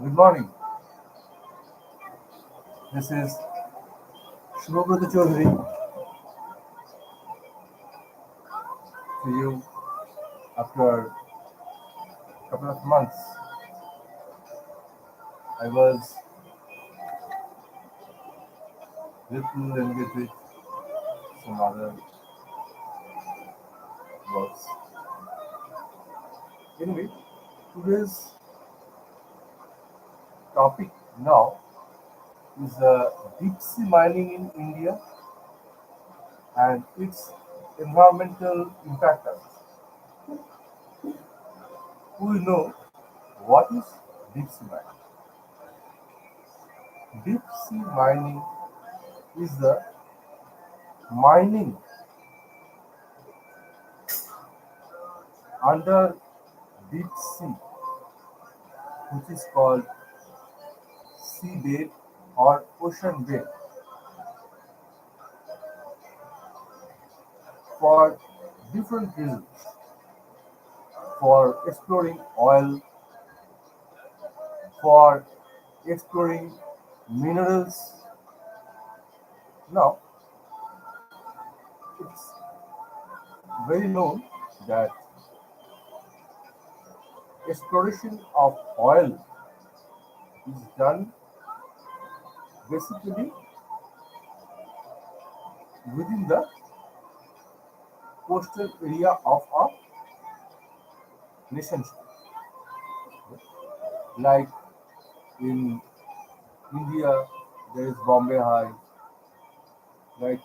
Good morning. This is Subhabrata Chowdhury to you after a couple of months. I was little engaged with some other works. Anyway, today's topic now is deep sea mining in India and its environmental impact. We know what is deep sea mining. Deep sea mining is the mining under deep sea, which is called seabed or ocean bed, for different reasons, for exploring oil, for exploring minerals. Now, it's very known that exploration of oil is done basically within the coastal area of a nation state. Like in India, there is Bombay High. Like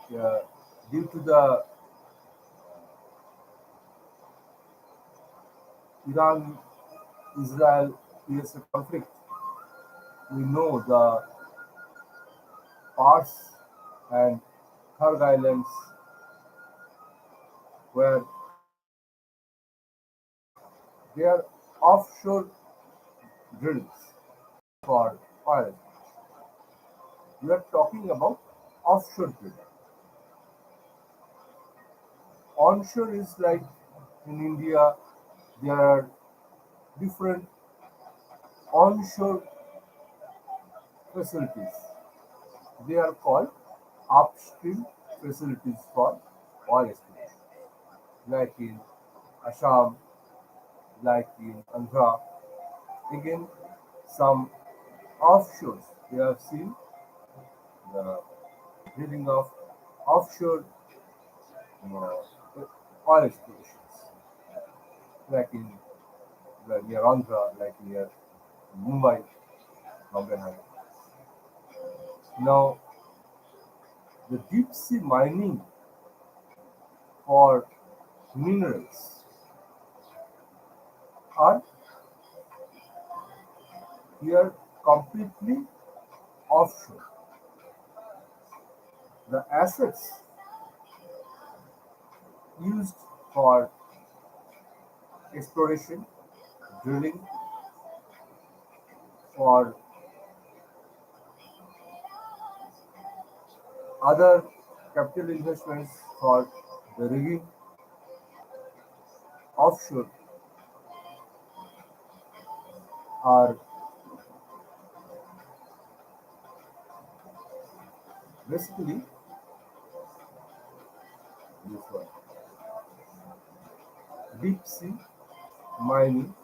due to the Iran-Israel USA conflict, we know the Pars and Kharg Islands where they are offshore drills for oil. We are talking about offshore drilling. Onshore is like in India, there are different onshore facilities. They are called upstream facilities for oil exploration, like in Assam, like in Andhra. Again, some offshores. We have seen the drilling of offshore oil explorations, like in near Andhra, like near Mumbai, Bombay High. Now, the deep sea mining for minerals are here completely offshore. The assets used for exploration, drilling, for other capital investments for the rigging offshore are basically this one, deep sea mining,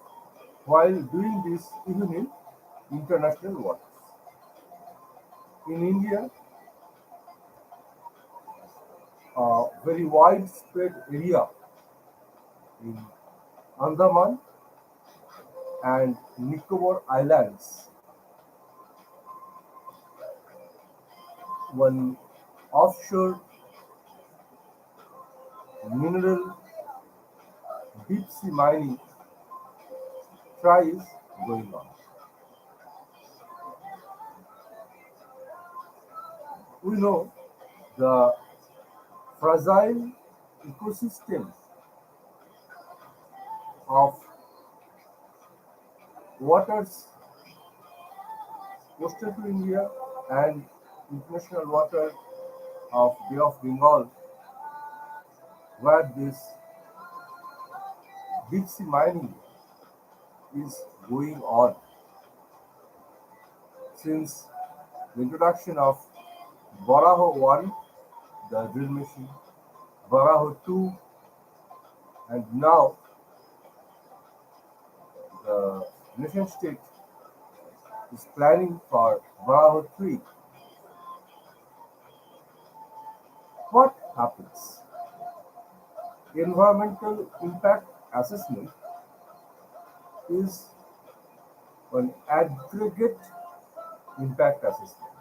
while doing this even in international waters. In India, a very widespread area in Andaman and Nicobar Islands, one offshore mineral deep sea mining trials going on. We know the fragile ecosystem of waters coastal to India and international water of Bay of Bengal, where this deep sea mining is going on. since the introduction of Varaho 1, the drill machine, Varaho 2, and now the nation state is planning for Varaho 3. What happens? Environmental impact assessment is an aggregate impact assessment.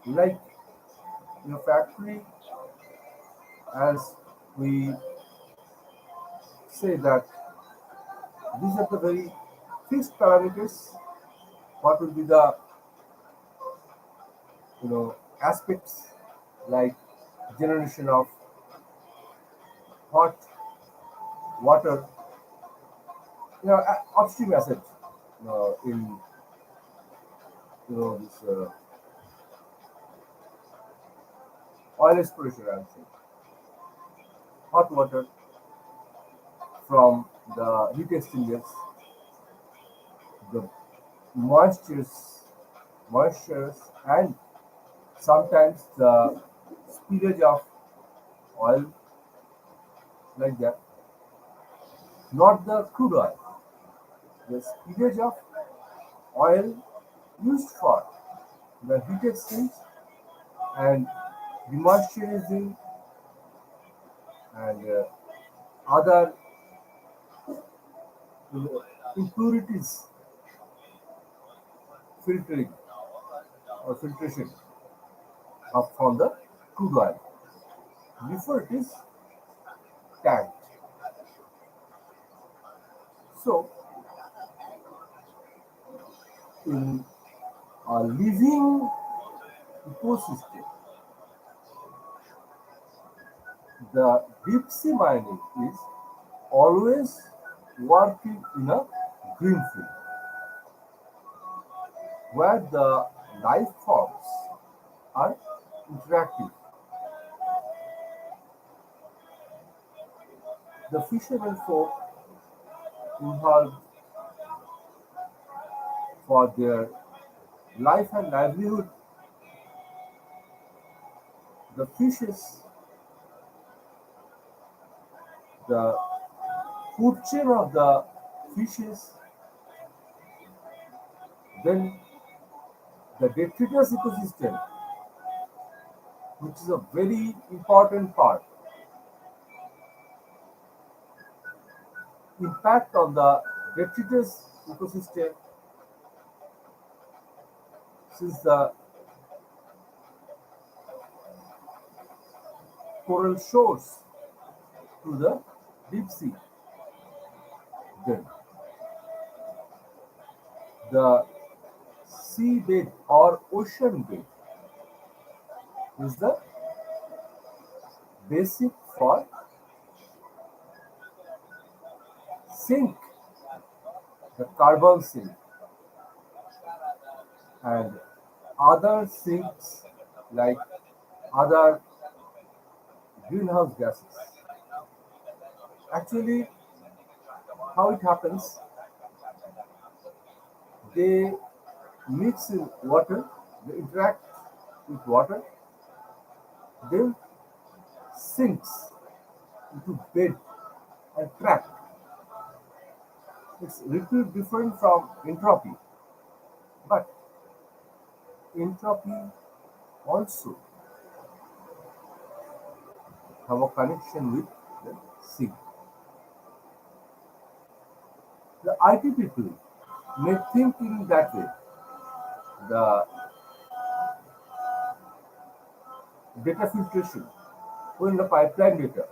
Like in a factory, as we say that these are the very fixed parameters, what will be the aspects like generation of hot water, upstream asset in this oil exploration. I would say hot water from the heat exchangers, the moistures, and sometimes the spillage of oil like that. Not the crude oil, the spillage of oil used for the heat exchange and demoisturizing and other impurities filtering or filtration of from the crude oil before it is tanked. So, in a living ecosystem, the deep sea mining is always working in a green field where the life forms are interactive. The fishermen folk involved for their life and livelihood, the fishes, the food chain of the fishes, then the detritus ecosystem, which is a very important part, impact on the detritus ecosystem since the coral shores to the deep sea. Then the seabed or ocean bed is the basic for sink, the carbon sink, and other sinks like other greenhouse gases. Actually, how it happens, they mix in water, they interact with water, then sinks into bed and trap. It's little different from entropy, but entropy also have a connection with the sea. The IT people may think in that way. The data filtration, when the pipeline data,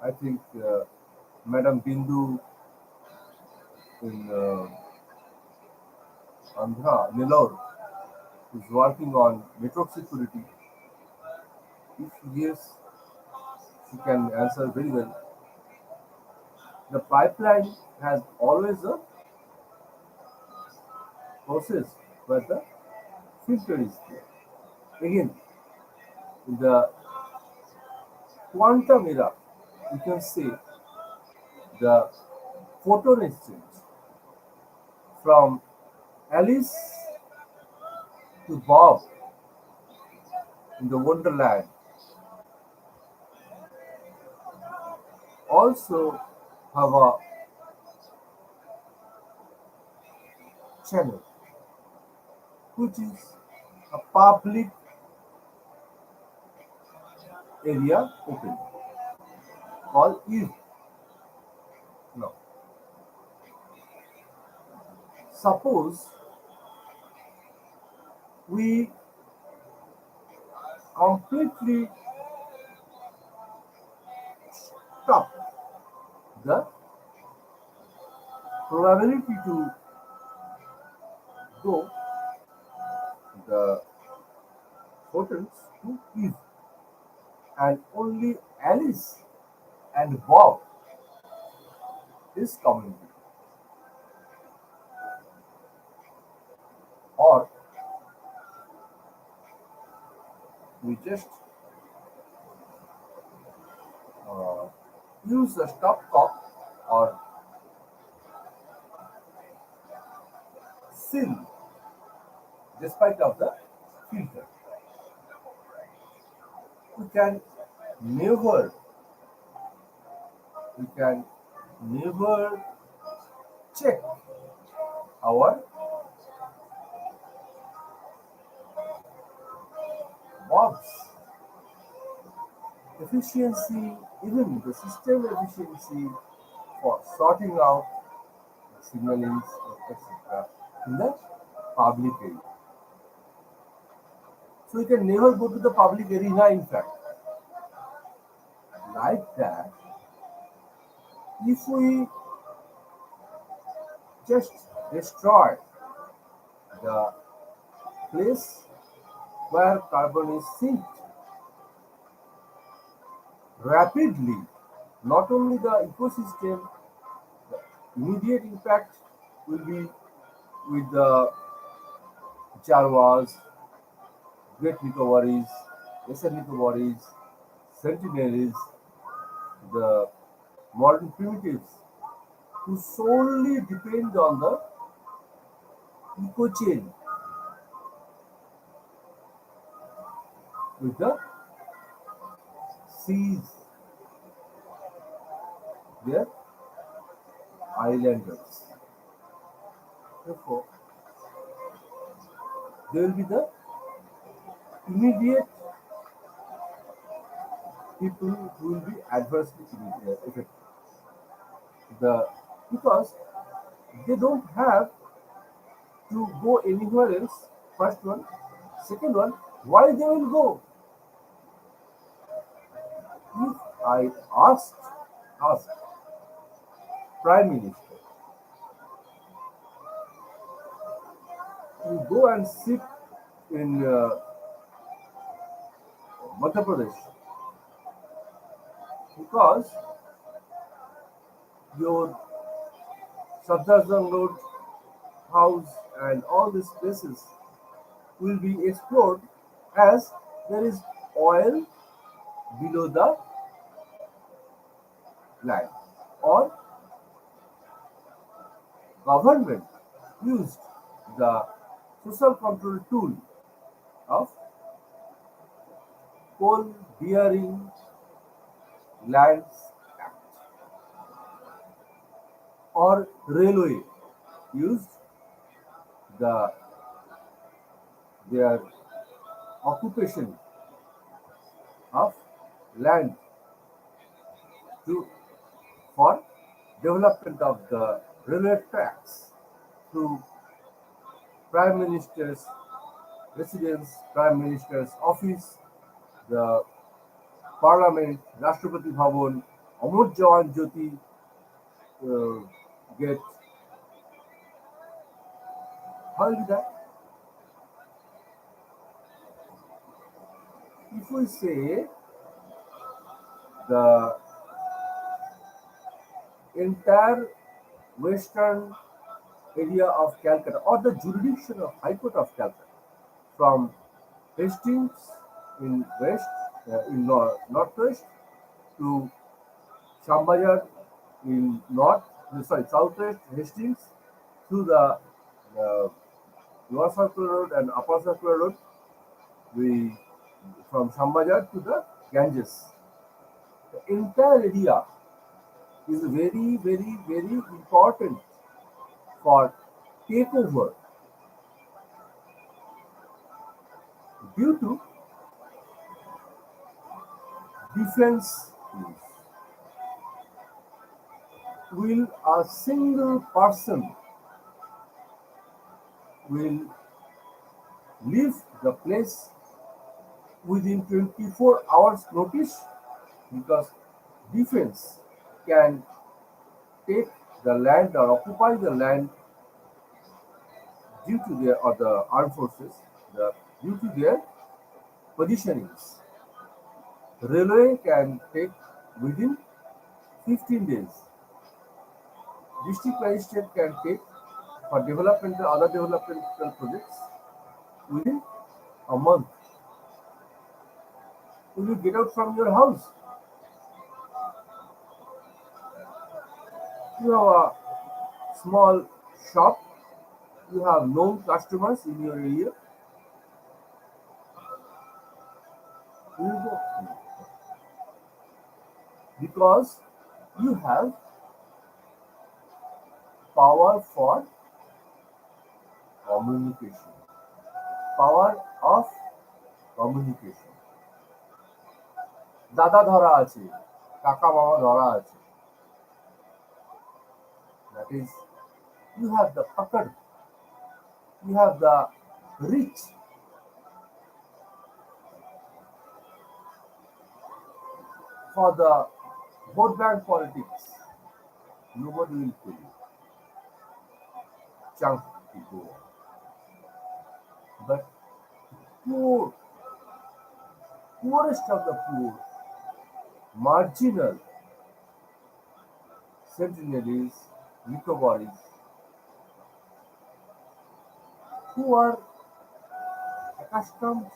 I think Madam Bindu in Andhra, Nellore, is working on network security. If yes, she can answer very well. The pipeline has always a process where the filter is there. Again, in the quantum era, you can say the photon exchange from Alice to Bob in the Wonderland also have a channel which is a public area open called Eve. Now, suppose we completely stop the probability to go the photons to Eve and only Alice and Bob is communicating. Or we just uh, use the stopcock or seal despite of the filter. We can never we can never check our Bob's efficiency, even the system efficiency for sorting out signalings, etc. in the public area. So you can never go to the public arena in fact. Like that, if we just destroy the place where carbon is synced rapidly, not only the ecosystem, the immediate impact will be with the Jarwas, Great Nicobaris, Lesser Nicobaris, Centenaries, the modern primitives, who solely depend on the eco chain with the seas, their islanders. Therefore, there will be the immediate people who will be adversely affected. The because they don't have to go anywhere else. First one, second one, why they will go? If I asked Prime Minister to go and sit in Madhya Pradesh because your Safdarjung Road house and all these places will be explored as there is oil below the land, or government used the social control tool of coal bearing lands act, or railway used the their occupation of land to for development of the railway tracks through Prime Minister's residence, Prime Minister's office, the Parliament, Rashtrapati Bhavan, Amar Jawan Jyoti uh, get how will that? If we say the entire western area of Calcutta or the jurisdiction of High Court of Calcutta from Hastings in west, northwest to Shambhajar in north Southwest Hastings through the uh, Lower Circular Road and Upper Circular Road. We from Shambhajar to the Ganges. The entire area is very, very, very important for takeover due to defense use. Will a single person will leave the place within 24 hours notice because defense can take the land or occupy the land due to their or the armed forces due to their positionings. Railway can take within 15 days. District magistrate can take for developmental other developmental projects within a month. When you get out from your house, you have a small shop, you have known customers in your area, you will go because you have power for communication, power of communication. দাদা ধরা আছে, কাকা মামা ধরা আছে. That is, you have the pakad, you have the reach for the vote bank politics. Nobody will tell you. Chunk to go. But poor, poorest of the poor, marginal centenaries, nicobaris, who are accustomed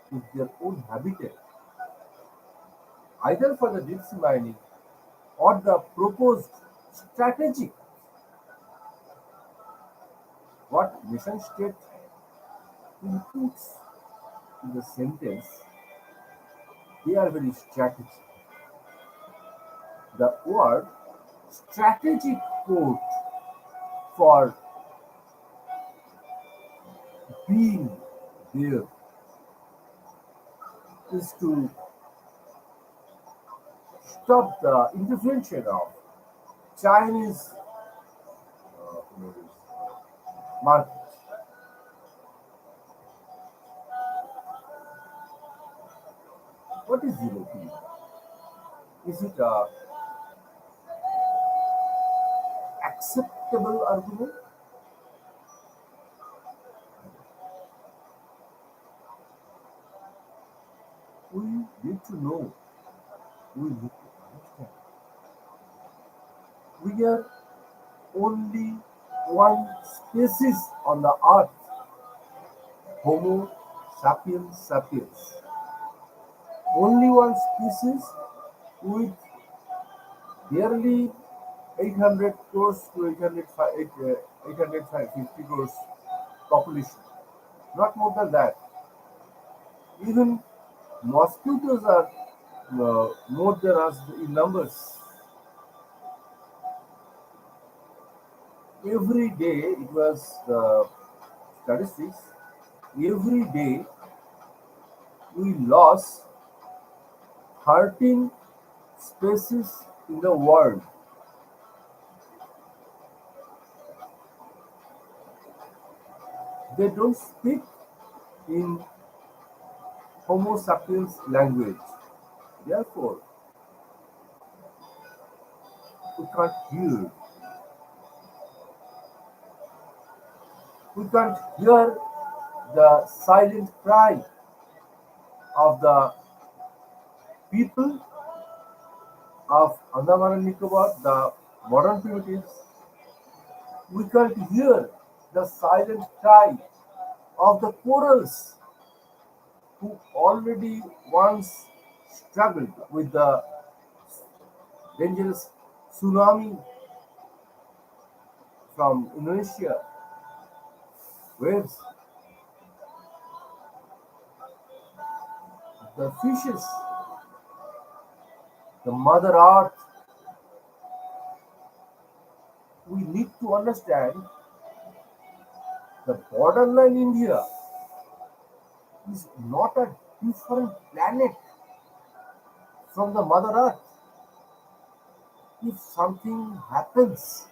to their own habitat, either for the deep sea mining or the proposed strategic, what nation state includes in the sentence, they are very strategic. The word strategic code for being there is to stop the intervention of Chinese market. What is European? Is it a acceptable argument? We need to know. We need to understand. We are only one species on the earth, Homo sapiens sapiens. Only one species with barely 800 crores to 850 crores population. Not more than that. Even mosquitoes are more than us in numbers. Every day, it was the statistics, every day we lost 13 species in the world. They don't speak in Homo sapiens language. Therefore, we can't hear. We can't hear the silent cry of the people of Andaman and Nicobar, the modern primitives. We can't hear the silent cry of the corals who already once struggled with the dangerous tsunami from Indonesia, waves, the fishes, the Mother Earth. We need to understand the borderline India is not a different planet from the Mother Earth. If something happens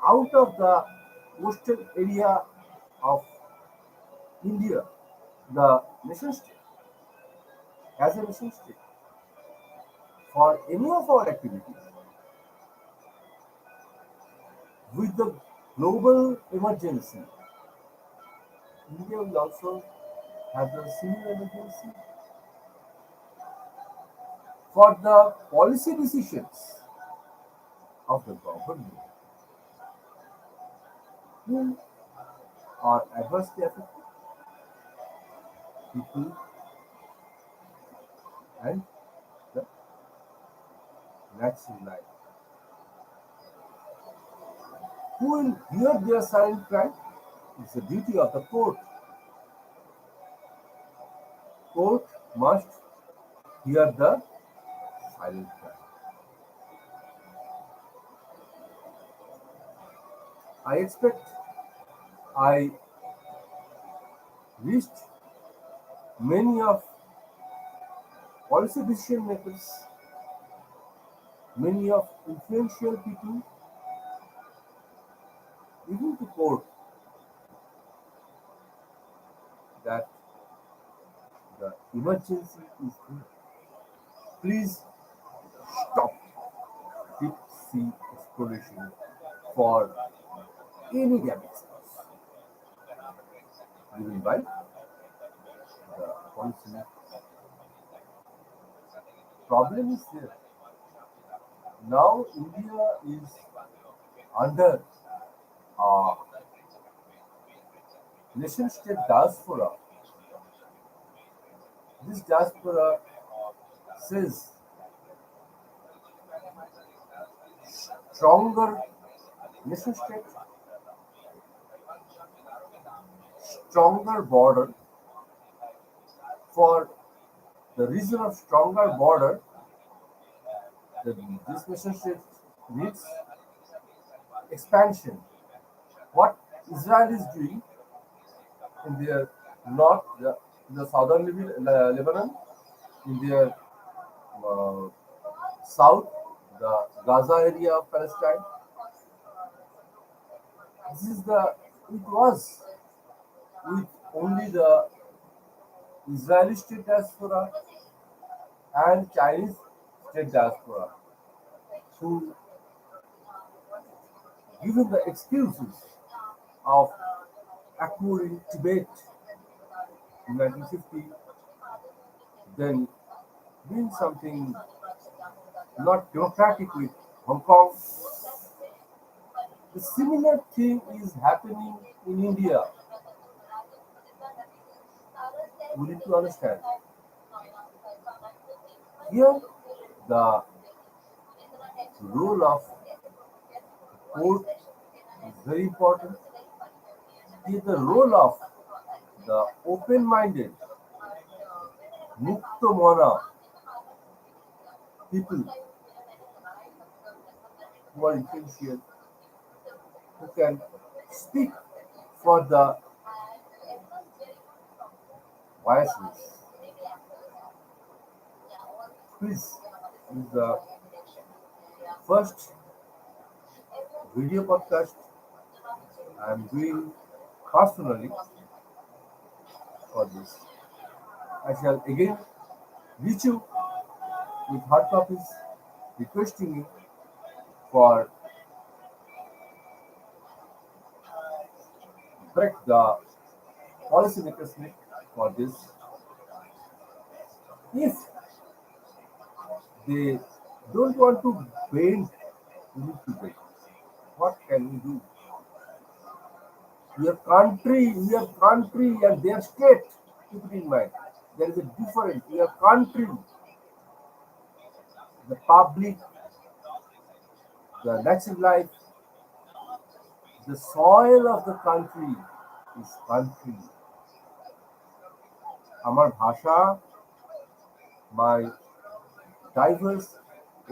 out of the coastal area of India, the nation state, as a nation state, for any of our activities, with the global emergency, India will also have the similar emergency for the policy decisions of the government who are adversely affected people and the natural life. Who will hear their silent cry? It's the duty of the court. Court must hear the silent cry. I expect I reached many of policy decision makers, many of influential people, even to court, that the emergency is here. Please stop deep sea exploration for any damage given by the policy. Problem is there. Now India is under a nation state diaspora. This diaspora says stronger nation state, stronger border. For the reason of stronger border, this nation state needs expansion. What Israel is doing in their north, the southern Lebanon, in their uh, south, the Gaza area of Palestine. This is the it was with only the Israeli state diaspora and Chinese state diaspora who given the excuses of acquiring Tibet in 1950, then doing something not democratic with Hong Kong. The similar thing is happening in India. We need to understand. Here, the role of court is very important. Here, the role of the open-minded, mukta mona people who are influential, who can speak for the voiceless. This is the first video podcast I am doing personally for this. I shall again reach you with hard copies requesting you for break the policymakers need for this. If they don't want to bend, we need to bend. What can we do? We are country and their state. Keep it in mind. There is a difference. We are country. The public the natural life, the soil of the country is country. আমার ভাষা, my diverse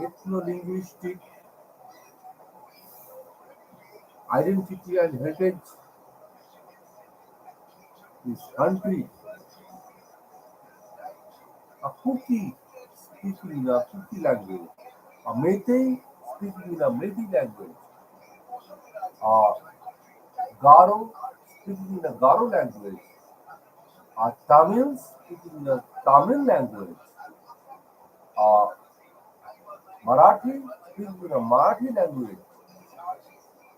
ethno-linguistic identity and heritage is country. A Kuki speaking in a Kuki language, a Meitei speaking in a Meitei language, a Garo speaking in a Garo language, a Tamil speaking in a Tamil language, a Marathi speaking in a Marathi language,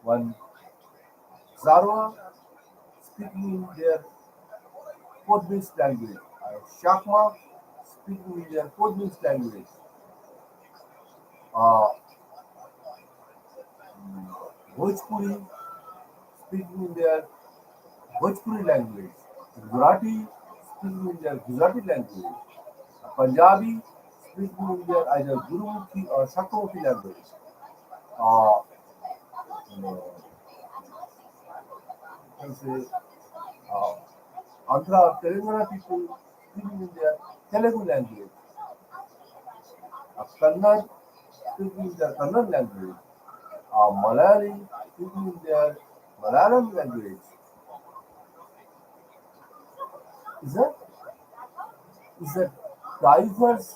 one Zarwa speaking in their code-based language, Shakma speaking in their code-based language, uh, Bhojpuri speaking in their Bhojpuri language, Gujarati speaking in their Gujarati language, Punjabi speaking in their either Gurumukhi or Shakmukhi language, uh, you can say uh, Andhra, Telangana people speaking in their Telugu language, Kannada speaking in their Kannada language, Malayali speaking in their Malayalam language. Is a diverse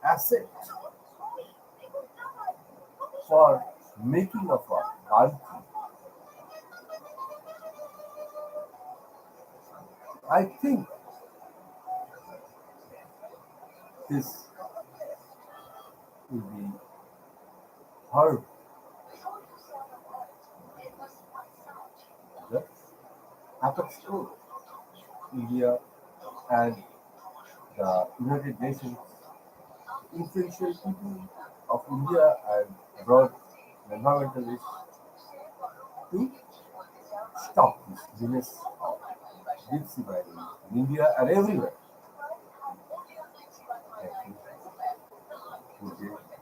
asset for making of a country. I think this will be heard the apex code, India and the United Nations, influential people of India and abroad, environmentalists, to stop this menace of deep sea mining in India and everywhere. Thank you. Good day.